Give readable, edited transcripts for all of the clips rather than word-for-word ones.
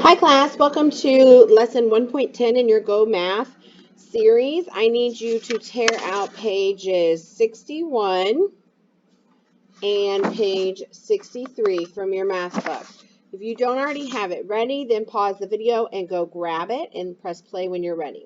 Hi class, welcome to lesson 1.10 in your GoMath series. I need you to tear out pages 61 and page 63 from your math book. If you don't already have it ready, then pause the video and go grab it and press play when you're ready.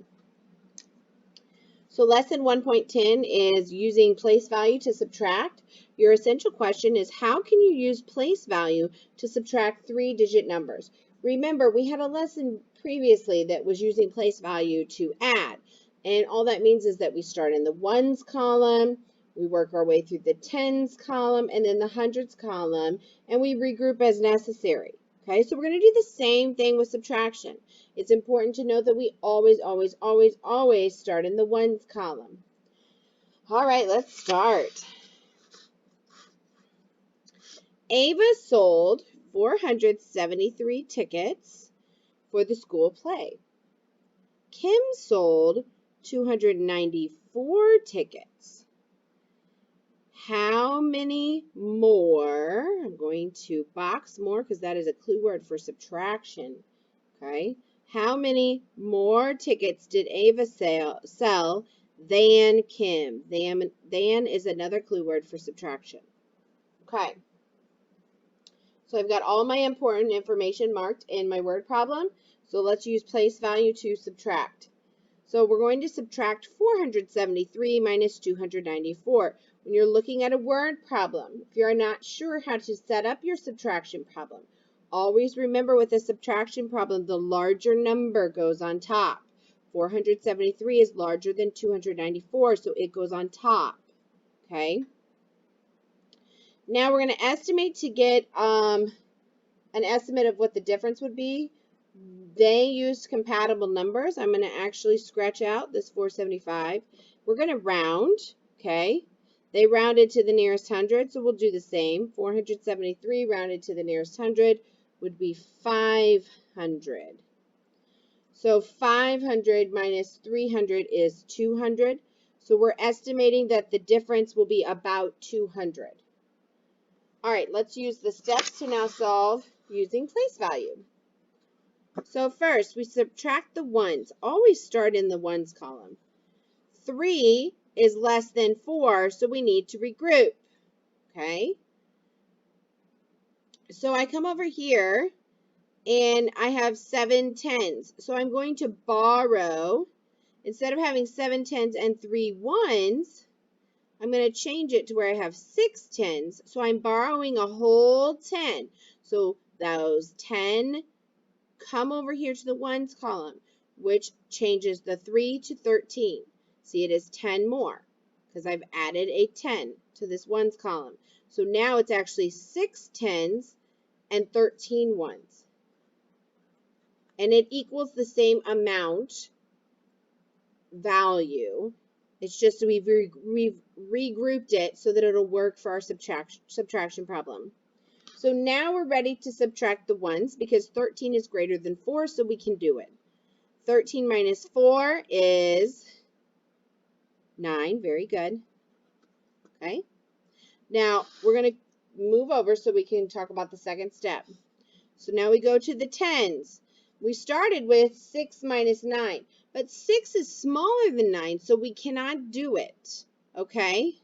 So lesson 1.10 is using place value to subtract. Your essential question is, how can you use place value to subtract 3-digit numbers? Remember, we had a lesson previously that was using place value to add. And all that means is that we start in the ones column, we work our way through the tens column, and then the hundreds column, and we regroup as necessary. Okay, so we're going to do the same thing with subtraction. It's important to know that we always start in the ones column. All right, let's start. Ava sold 473 tickets for the school play. Kim sold 294 tickets. How many more? I'm going to box more because that is a clue word for subtraction. Okay. How many more tickets did Ava sell than Kim? Than is another clue word for subtraction. Okay. So I've got all my important information marked in my word problem. So let's use place value to subtract. So we're going to subtract 473 minus 294. When you're looking at a word problem, if you're not sure how to set up your subtraction problem, always remember with a subtraction problem, the larger number goes on top. 473 is larger than 294, so it goes on top. Okay. Now we're going to estimate to get an estimate of what the difference would be. They used compatible numbers. I'm going to actually scratch out this 475. We're going to round, okay? They rounded to the nearest hundred, so we'll do the same. 473 rounded to the nearest hundred would be 500. So 500 minus 300 is 200. So we're estimating that the difference will be about 200. All right, let's use the steps to now solve using place value. So first, we subtract the ones. Always start in the ones column. 3 is less than 4, so we need to regroup. Okay? So I come over here, and I have 7 tens. So I'm going to borrow, instead of having 7 tens and 3 ones, I'm going to change it to where I have 6 tens. So I'm borrowing a whole 10. So those 10 come over here to the ones column, which changes the 3 to 13. See, it is 10 more because I've added a 10 to this ones column. So now it's actually 6 tens and 13 ones. And it equals the same amount value. It's just we've regrouped it so that it'll work for our subtraction problem. So now we're ready to subtract the ones because 13 is greater than 4, so we can do it. 13 minus 4 is 9. Very good. Okay. Now, we're going to move over so we can talk about the second step. So now we go to the tens. We started with 6 minus 9, but 6 is smaller than 9, so we cannot do it. Okay?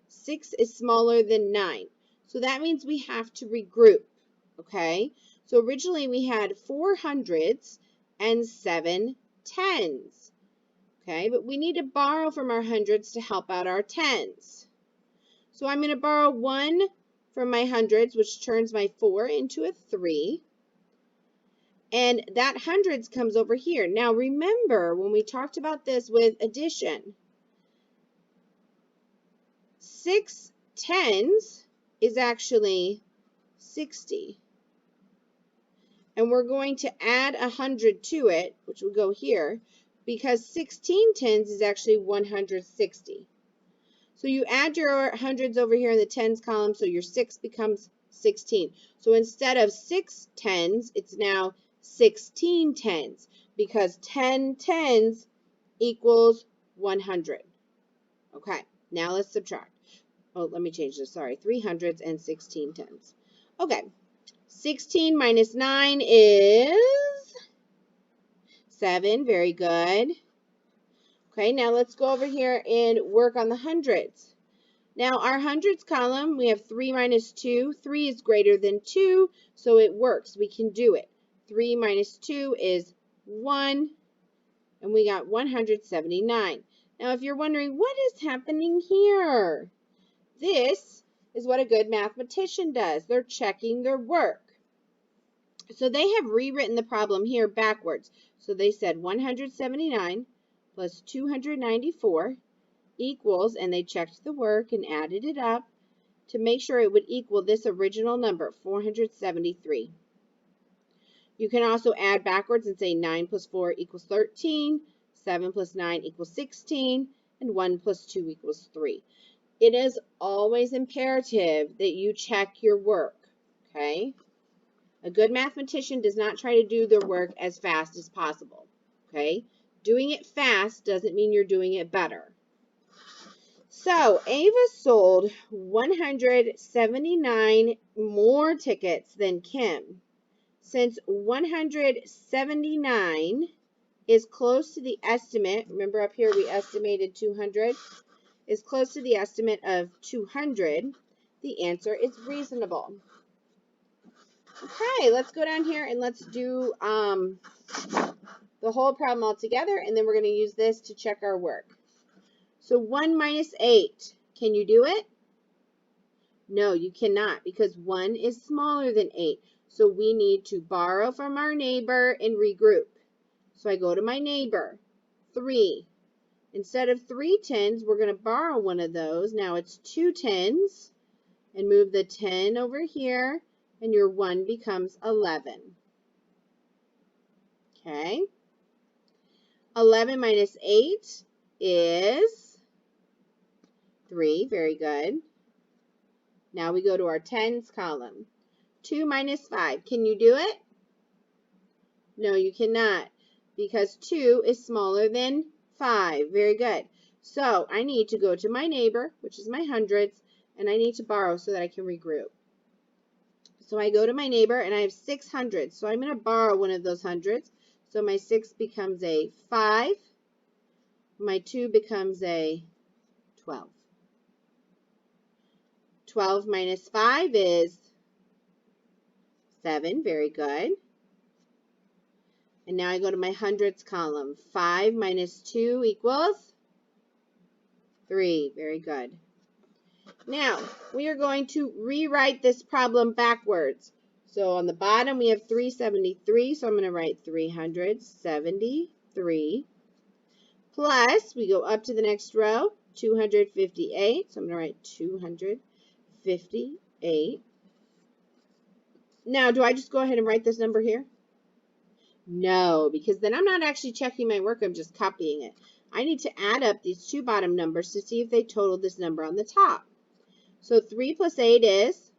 6 is smaller than 9. So that means we have to regroup, okay? So originally we had 4 hundreds and 7 tens, okay? But we need to borrow from our hundreds to help out our tens. So I'm going to borrow 1 from my hundreds, which turns my 4 into a 3. And that hundreds comes over here. Now remember when we talked about this with addition, 6 tens is actually 60. And we're going to add 100 to it, which will go here, because 16 tens is actually 160. So you add your hundreds over here in the tens column, so your 6 becomes 16. So instead of 6 tens, it's now 16 tens, because 10 tens equals 100. Okay, now let's subtract. Oh, let me change this, sorry. 3 hundreds and 16 tens. Okay, 16 minus 9 is 7. Very good. Okay, now let's go over here and work on the hundreds. Now, our hundreds column, we have 3 minus 2. 3 is greater than 2, so it works. We can do it. 3 minus 2 is 1, and we got 179. Now, if you're wondering, what is happening here? This is what a good mathematician does. They're checking their work. So they have rewritten the problem here backwards. So they said 179 plus 294 equals, and they checked the work and added it up to make sure it would equal this original number, 473. You can also add backwards and say 9 plus 4 equals 13, 7 plus 9 equals 16, and 1 plus 2 equals 3. It is always imperative that you check your work, okay? A good mathematician does not try to do their work as fast as possible, okay? Doing it fast doesn't mean you're doing it better. So, Ava sold 179 more tickets than Kim. Since 179 is close to the estimate, remember up here we estimated 200, is close to the estimate of 200, the answer is reasonable. Okay, let's go down here and let's do the whole problem all together, and then we're going to use this to check our work. So 1 minus 8, can you do it? No, you cannot, because 1 is smaller than 8. So we need to borrow from our neighbor and regroup. So I go to my neighbor, 3. Instead of 3 tens, we're going to borrow one of those. Now it's 2 tens, and move the 10 over here, and your 1 becomes 11. Okay. 11 minus 8 is 3. Very good. Now we go to our tens column. 2 minus 5. Can you do it? No, you cannot, because 2 is smaller than 5. Very good. So I need to go to my neighbor, which is my hundreds, and I need to borrow so that I can regroup. So I go to my neighbor, and I have 6 hundreds. So I'm going to borrow one of those hundreds. So my 6 becomes a 5. My 2 becomes a 12. 12 minus 5 is 7. Very good. And now I go to my hundreds column. 5 minus 2 equals 3. Very good. Now, we are going to rewrite this problem backwards. So on the bottom, we have 373. So I'm going to write 373. Plus, we go up to the next row, 258. So I'm going to write 258. Now, do I just go ahead and write this number here? No, because then I'm not actually checking my work. I'm just copying it. I need to add up these two bottom numbers to see if they total this number on the top. So 3 plus 8 is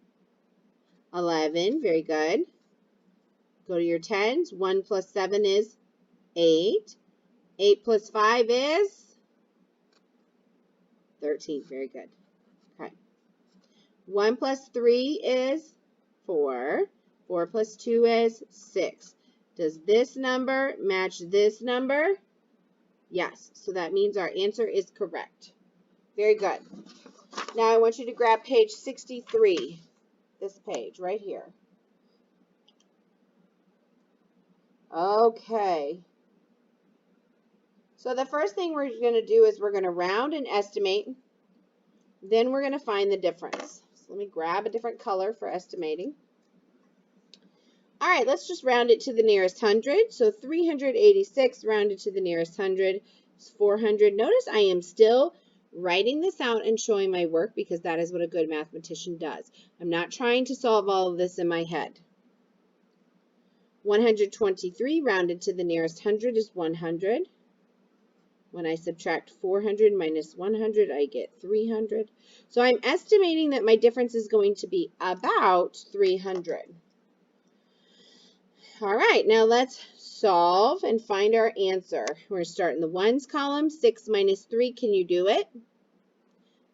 11. Very good. Go to your tens. 1 plus 7 is 8. 8 plus 5 is 13. Very good. Okay. 1 plus 3 is 4. 4 plus 2 is 6. Does this number match this number? Yes. So that means our answer is correct. Very good. Now I want you to grab page 63, this page right here. Okay. So the first thing we're going to do is we're going to round and estimate. Then we're going to find the difference. So let me grab a different color for estimating. All right, let's just round it to the nearest hundred. So 386 rounded to the nearest hundred is 400. Notice I am still writing this out and showing my work because that is what a good mathematician does. I'm not trying to solve all of this in my head. 123 rounded to the nearest hundred is 100. When I subtract 400 minus 100, I get 300. So I'm estimating that my difference is going to be about 300. All right, now let's solve and find our answer. We're going to start in the ones column. 6 minus 3, can you do it?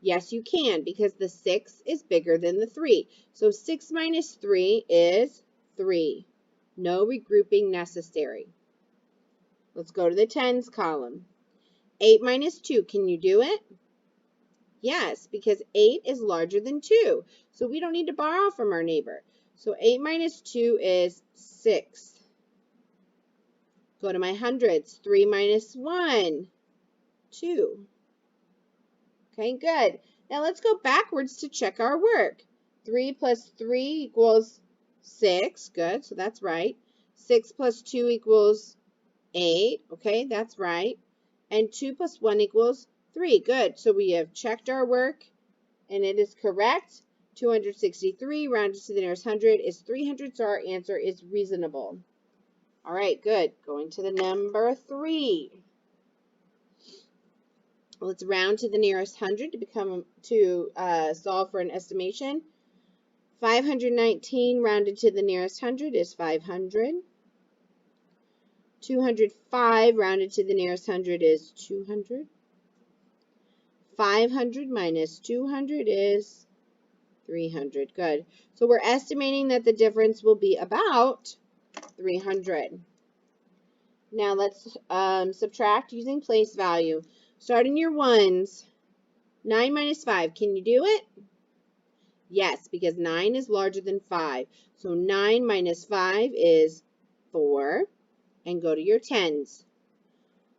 Yes, you can, because the 6 is bigger than the 3. So 6 minus 3 is 3. No regrouping necessary. Let's go to the tens column. 8 minus 2, can you do it? Yes, because 8 is larger than 2. So we don't need to borrow from our neighbor. So 8 minus 2 is 6. Go to my hundreds. 3 minus 1, 2. Okay, good. Now let's go backwards to check our work. 3 plus 3 equals 6. Good, so that's right. 6 plus 2 equals 8. Okay, that's right. And 2 plus 1 equals 3. Good, so we have checked our work, and it is correct. 263 rounded to the nearest hundred is 300, so our answer is reasonable. All right, good. Going to the number 3. Let's round to the nearest hundred to solve for an estimation. 519 rounded to the nearest hundred is 500. 205 rounded to the nearest hundred is 200. 500 minus 200 is 300. Good. So we're estimating that the difference will be about 300. Now let's subtract using place value. Start in your ones. 9 minus 5. Can you do it? Yes, because 9 is larger than 5. So 9 minus 5 is 4. And go to your tens.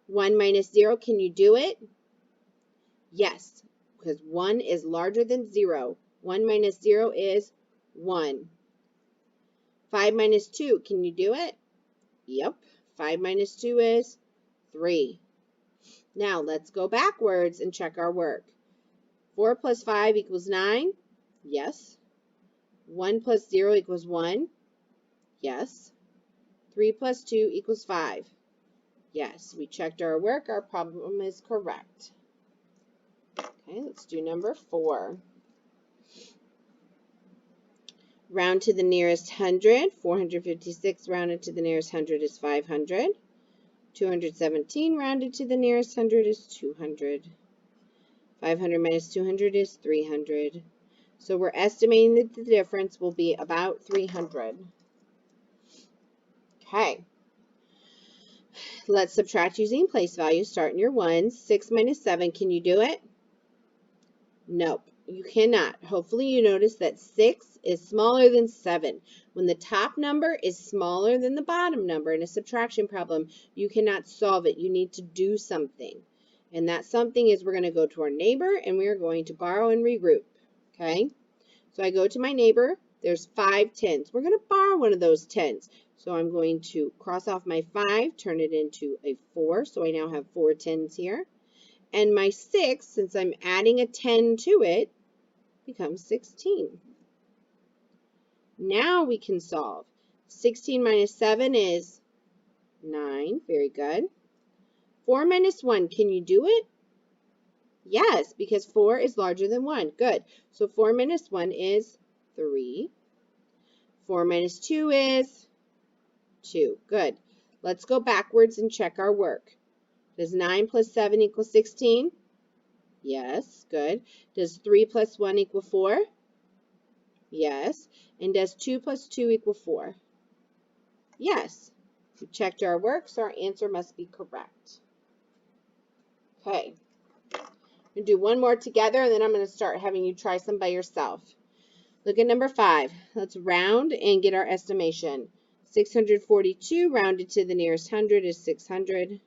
1 minus 0. Can you do it? Yes, because 1 is larger than 0. 1 minus 0 is 1. 5 minus 2. Can you do it? Yep. 5 minus 2 is 3. Now, let's go backwards and check our work. 4 plus 5 equals 9. Yes. 1 plus 0 equals 1. Yes. 3 plus 2 equals 5. Yes, we checked our work. Our problem is correct. Okay, let's do number 4. Round to the nearest hundred. 456 rounded to the nearest hundred is 500. 217 rounded to the nearest hundred is 200. 500 minus 200 is 300. So we're estimating that the difference will be about 300. Okay. Let's subtract using place value. Start in your ones. 6 minus 7. Can you do it? Nope. You cannot. Hopefully you notice that 6 is smaller than 7. When the top number is smaller than the bottom number in a subtraction problem, you cannot solve it. You need to do something. And that something is we're going to go to our neighbor and we are going to borrow and regroup. Okay? So I go to my neighbor. There's 5 tens. We're going to borrow one of those tens. So I'm going to cross off my 5, turn it into a 4. So I now have 4 tens here. And my 6, since I'm adding a 10 to it, becomes 16. Now we can solve. 16 minus 7 is 9. Very good. 4 minus 1. Can you do it? Yes, because 4 is larger than 1. Good. So 4 minus 1 is 3. 4 minus 2 is 2. Good. Let's go backwards and check our work. Does 9 plus 7 equal 16? Yes. Good. Does 3 plus 1 equal 4? Yes. And does 2 plus 2 equal 4? Yes. We checked our work, so our answer must be correct. Okay. I'm going to do one more together, and then I'm going to start having you try some by yourself. Look at number 5. Let's round and get our estimation. 642 rounded to the nearest hundred is 600.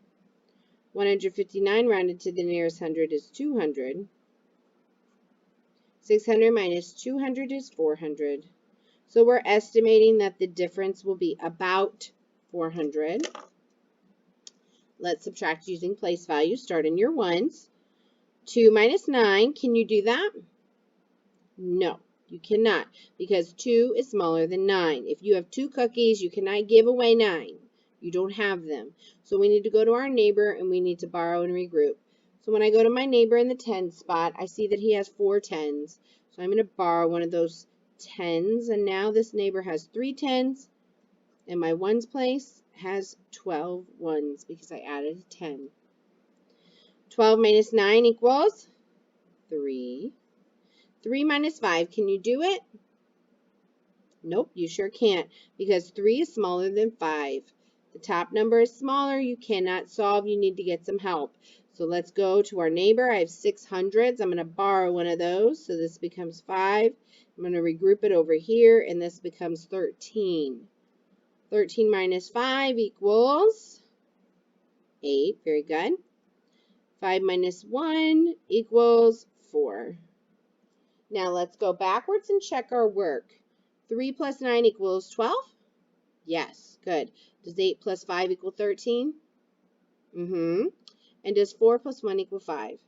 159 rounded to the nearest hundred is 200. 600 minus 200 is 400. So we're estimating that the difference will be about 400. Let's subtract using place value. Start in your ones. 2 minus 9. Can you do that? No, you cannot, because 2 is smaller than 9. If you have 2 cookies, you cannot give away 9. You don't have them. So we need to go to our neighbor and we need to borrow and regroup. So when I go to my neighbor in the 10 spot, I see that he has 4 tens. So I'm going to borrow one of those tens, and now this neighbor has 3 tens, and my ones place has 12 ones because I added a 10. 12 minus 9 equals 3. 3 minus 5, can you do it? Nope, you sure can't, because 3 is smaller than 5. The top number is smaller. You cannot solve. You need to get some help. So let's go to our neighbor. I have 600s. I'm going to borrow one of those. So this becomes 5. I'm going to regroup it over here, and this becomes 13. 13 minus 5 equals 8. Very good. 5 minus 1 equals 4. Now let's go backwards and check our work. 3 plus 9 equals 12? Yes, good. Does 8 plus 5 equal 13? Mm-hmm. And does 4 plus 1 equal 5?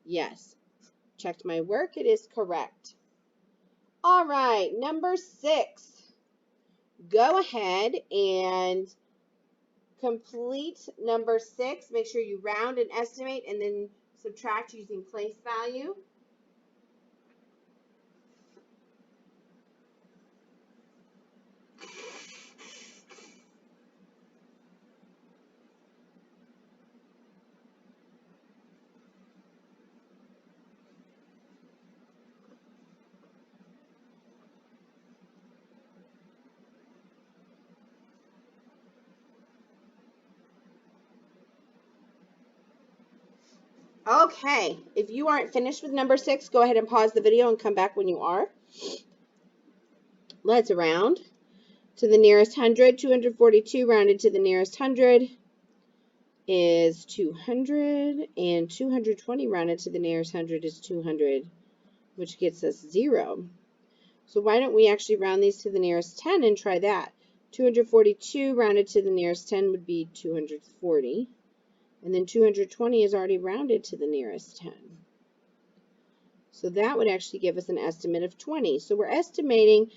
Yes. Checked my work. It is correct. All right, number 6. Go ahead and complete number 6. Make sure you round and estimate and then subtract using place value. Okay, if you aren't finished with number 6, go ahead and pause the video and come back when you are. Let's round to the nearest 100. 242 rounded to the nearest 100 is 200, and 220 rounded to the nearest 100 is 200, which gets us 0. So why don't we actually round these to the nearest 10 and try that? 242 rounded to the nearest 10 would be 240. And then 220 is already rounded to the nearest 10. So that would actually give us an estimate of 20. So we're estimating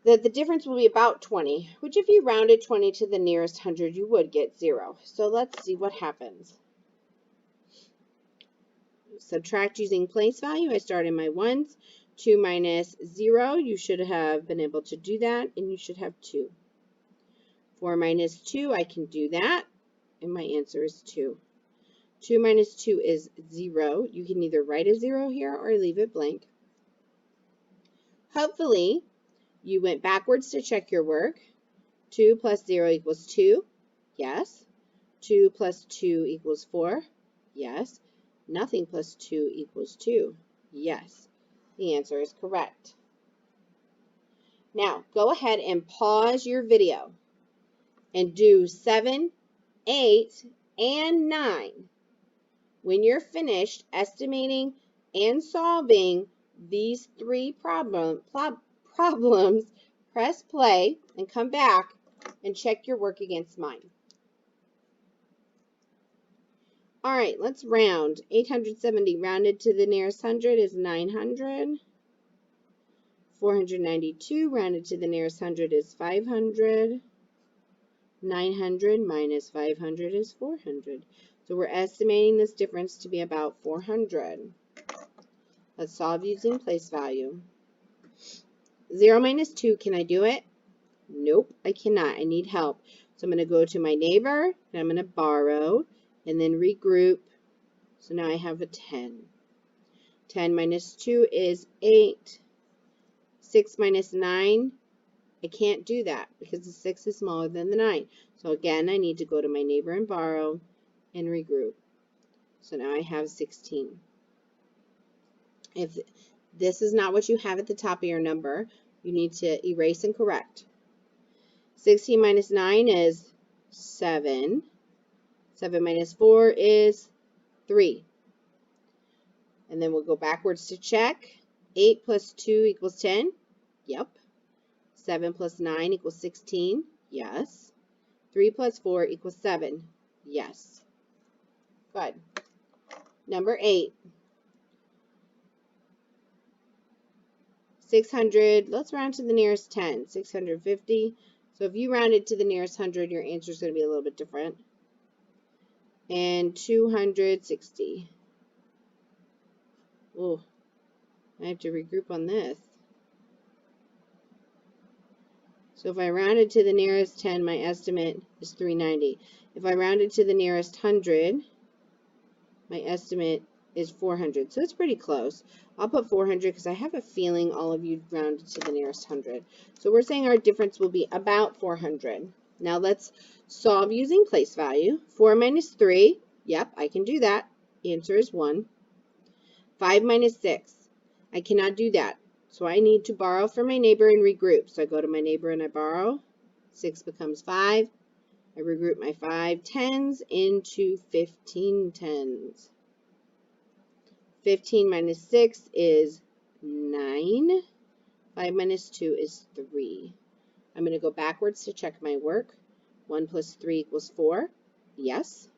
that the difference will be about 20, which if you rounded 20 to the nearest 100, you would get 0. So let's see what happens. Subtract using place value. I start in my ones. 2 minus 0, you should have been able to do that, and you should have 2. 4 minus 2, I can do that, and my answer is 2. 2 minus 2 is 0. You can either write a 0 here or leave it blank. Hopefully, you went backwards to check your work. 2 plus 0 equals 2. Yes. 2 plus 2 equals 4. Yes. Nothing plus 2 equals 2. Yes. The answer is correct. Now, go ahead and pause your video and do 7, 8, and 9. When you're finished estimating and solving these 3 problems, press play and come back and check your work against mine. All right, let's round. 870 rounded to the nearest 100 is 900. 492 rounded to the nearest 100 is 500. 900 minus 500 is 400. So we're estimating this difference to be about 400. Let's solve using place value. 0 minus 2, can I do it? Nope, I cannot. I need help. So I'm going to go to my neighbor, and I'm going to borrow, and then regroup. So now I have a 10. 10 minus 2 is 8. 6 minus 9, I can't do that because the 6 is smaller than the 9. So again, I need to go to my neighbor and borrow and regroup. So now I have 16. If this is not what you have at the top of your number, you need to erase and correct. 16 minus 9 is 7. 7 minus 4 is 3. And then we'll go backwards to check. 8 plus 2 equals 10. Yep. 7 plus 9 equals 16. Yes. 3 plus 4 equals 7. Yes. Good. Number 8. 600. Let's round to the nearest 10. 650. So if you rounded to the nearest 100, your answer is going to be a little bit different. And 260. Oh, I have to regroup on this. So if I rounded to the nearest 10, my estimate is 390. If I rounded to the nearest 100, my estimate is 400. So it's pretty close. I'll put 400 because I have a feeling all of you rounded to the nearest 100. So we're saying our difference will be about 400. Now let's solve using place value. 4 minus 3. Yep, I can do that. Answer is 1. 5 minus 6. I cannot do that. So I need to borrow from my neighbor and regroup. So I go to my neighbor and I borrow. 6 becomes 5. I regroup my 5 tens into 15 tens. 15 minus 6 is 9. 5 minus 2 is 3. I'm going to go backwards to check my work. 1 plus 3 equals 4. Yes.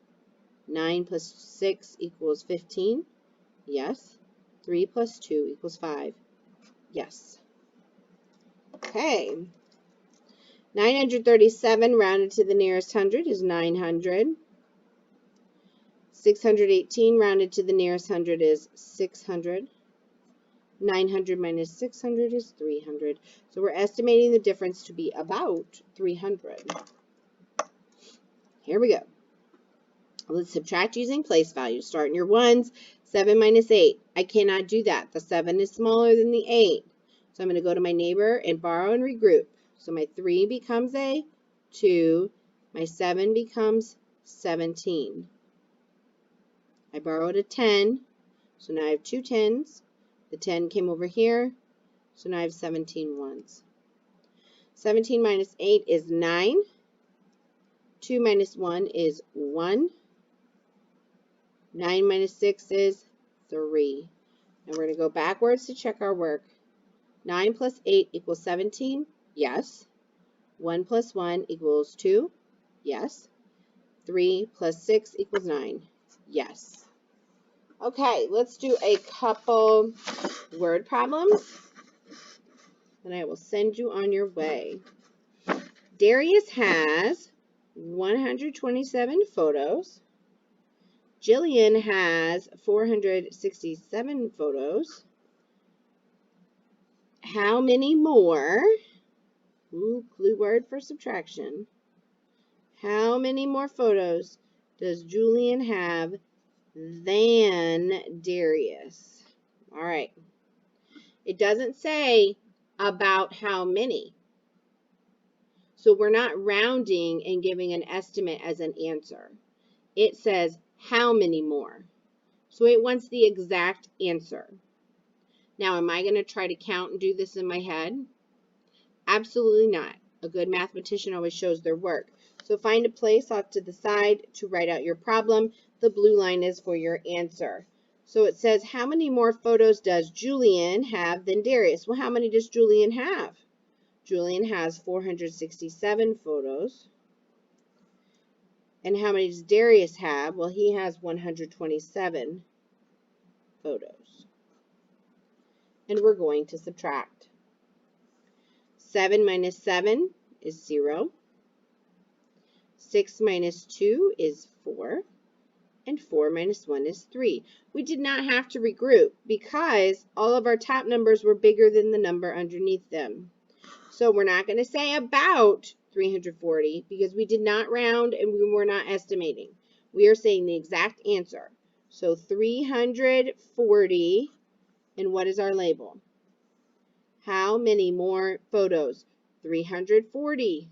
9 plus 6 equals 15. Yes. 3 plus 2 equals 5. Yes. Okay. 937 rounded to the nearest 100 is 900. 618 rounded to the nearest 100 is 600. 900 minus 600 is 300. So we're estimating the difference to be about 300. Here we go. Let's subtract using place value. Start in your ones. 7 minus 8. I cannot do that. The 7 is smaller than the 8. So I'm going to go to my neighbor and borrow and regroup. So my 3 becomes a 2. My 7 becomes 17. I borrowed a 10. So now I have 2 10s. The 10 came over here. So now I have 17 ones. 17 minus 8 is 9. 2 minus 1 is 1. 9 minus 6 is 3. And we're going to go backwards to check our work. 9 plus 8 equals 17. Yes. 1 plus 1 equals 2. Yes. 3 plus 6 equals 9. Yes. Okay, let's do a couple word problems. And I will send you on your way. Darius has 127 photos. Jillian has 467 photos. How many more? Ooh, clue word for subtraction. How many more photos does Julian have than Darius? All right. It doesn't say about how many. So we're not rounding and giving an estimate as an answer. It says how many more. So it wants the exact answer. Now, am I going to try to count and do this in my head? Absolutely not. A good mathematician always shows their work. So find a place off to the side to write out your problem. The blue line is for your answer. So it says, how many more photos does Julian have than Darius? Well, how many does Julian have? Julian has 467 photos. And how many does Darius have? Well, he has 127 photos. And we're going to subtract. 7 minus 7 is 0. 6 minus 2 is 4. And 4 minus 1 is 3. We did not have to regroup because all of our top numbers were bigger than the number underneath them. So we're not going to say about 340 because we did not round and we were not estimating. We are saying the exact answer. So 340, and what is our label? How many more photos? 340.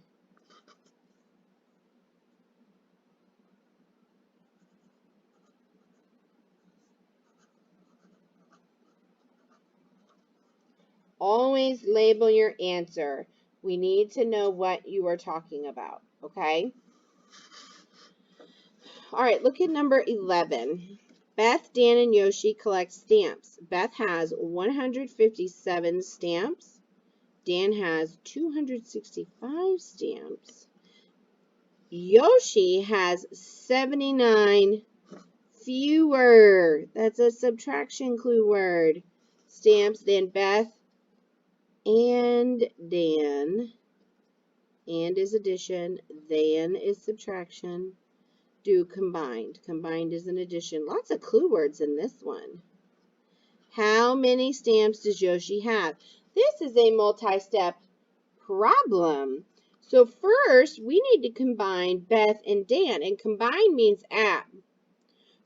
Always label your answer. We need to know what you are talking about, okay? All right, look at number 11. Beth, Dan, and Yoshi collect stamps. Beth has 157 stamps. Dan has 265 stamps. Yoshi has 79 fewer. That's a subtraction clue word. Stamps than Beth and Dan. And is addition. Than is subtraction. Do combined. Combined is an addition. Lots of clue words in this one. How many stamps does Yoshi have? This is a multi-step problem. So first, we need to combine Beth and Dan. And combine means add.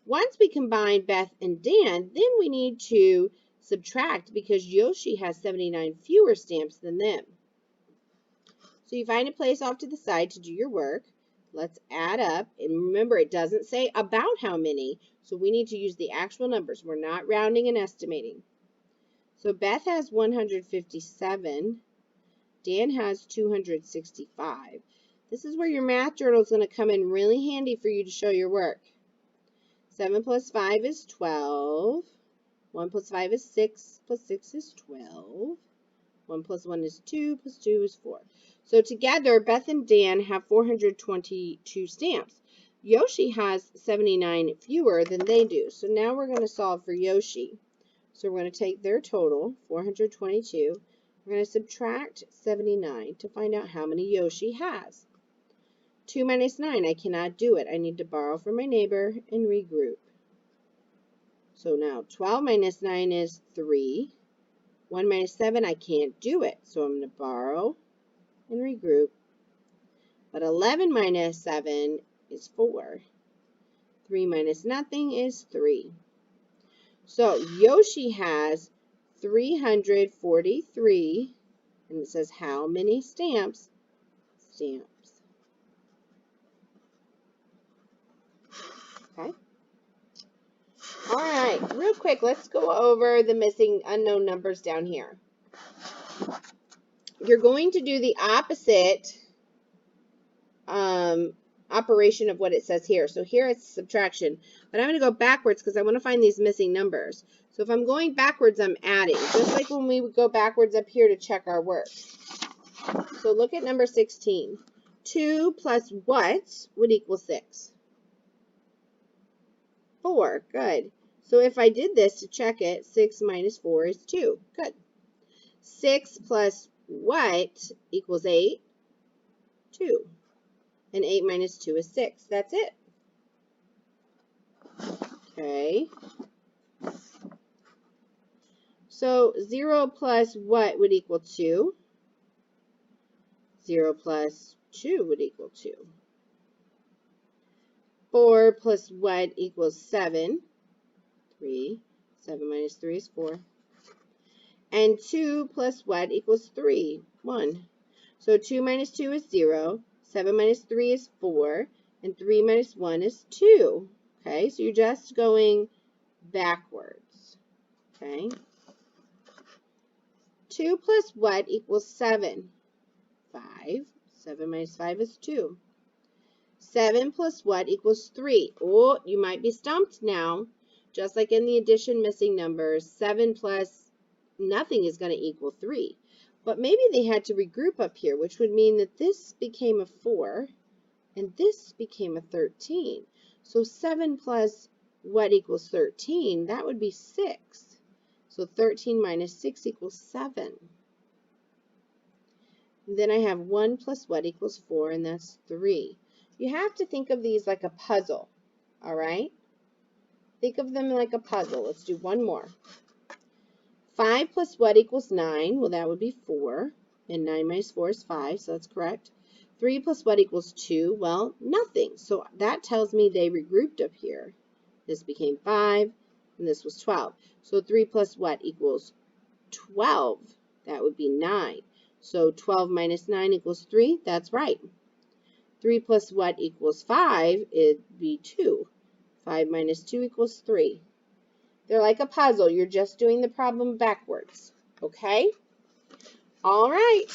Once we combine Beth and Dan, then we need to subtract because Yoshi has 79 fewer stamps than them. So you find a place off to the side to do your work. Let's add up. And remember, it doesn't say about how many, so we need to use the actual numbers. We're not rounding and estimating. So Beth has 157. Dan has 265. This is where your math journal is going to come in really handy for you to show your work. 7 plus 5 is 12. 1 plus 5 is 6. Plus 6 is 12. 1 plus 1 is 2. Plus 2 is 4. So together, Beth and Dan have 422 stamps. Yoshi has 79 fewer than they do. So now we're going to solve for Yoshi. So we're going to take their total, 422. We're going to subtract 79 to find out how many Yoshi has. 2 minus 9, I cannot do it. I need to borrow from my neighbor and regroup. So now 12 minus 9 is 3. 1 minus 7, I can't do it. So I'm going to borrow and regroup. But 11 minus 7 is 4. 3 minus nothing is 3. So Yoshi has 343, and it says how many stamps? Stamps. Okay. All right, real quick, let's go over the missing unknown numbers down here. You're going to do the opposite operation of what it says here. So here it's subtraction, but I'm going to go backwards because I want to find these missing numbers. So if I'm going backwards, I'm adding, just like when we would go backwards up here to check our work. So look at number 16. 2 plus what would equal 6? 4. Good. So if I did this to check it, 6 minus 4 is 2. Good. 6 plus what equals 8? 2. And 8 minus 2 is 6. That's it. Okay. So 0 plus what would equal 2? 0 plus 2 would equal 2. 4 plus what equals 7? 3. 7 minus 3 is 4. And 2 plus what equals 3? 1. So 2 minus 2 is 0. 7 minus 3 is 4. And 3 minus 1 is 2. Okay, so you're just going backwards. Okay. 2 plus what equals 7? 5. 7 minus 5 is 2. 7 plus what equals 3? Oh, you might be stumped now. Just like in the addition missing numbers, 7 plus nothing is going to equal 3. But maybe they had to regroup up here, which would mean that this became a 4 and this became a 13. So 7 plus what equals 13? That would be 6. So 13 minus 6 equals 7. Then I have 1 plus what equals 4, and that's 3. You have to think of these like a puzzle, all right? Think of them like a puzzle. Let's do one more. 5 plus what equals 9? Well, that would be 4. And 9 minus 4 is 5, so that's correct. 3 plus what equals 2? Well, nothing. So that tells me they regrouped up here. This became 5, and this was 12. So 3 plus what equals 12? That would be 9. So 12 minus 9 equals 3. That's right. 3 plus what equals 5? It'd be 2. 5 minus 2 equals 3. They're like a puzzle. You're just doing the problem backwards. Okay? All right.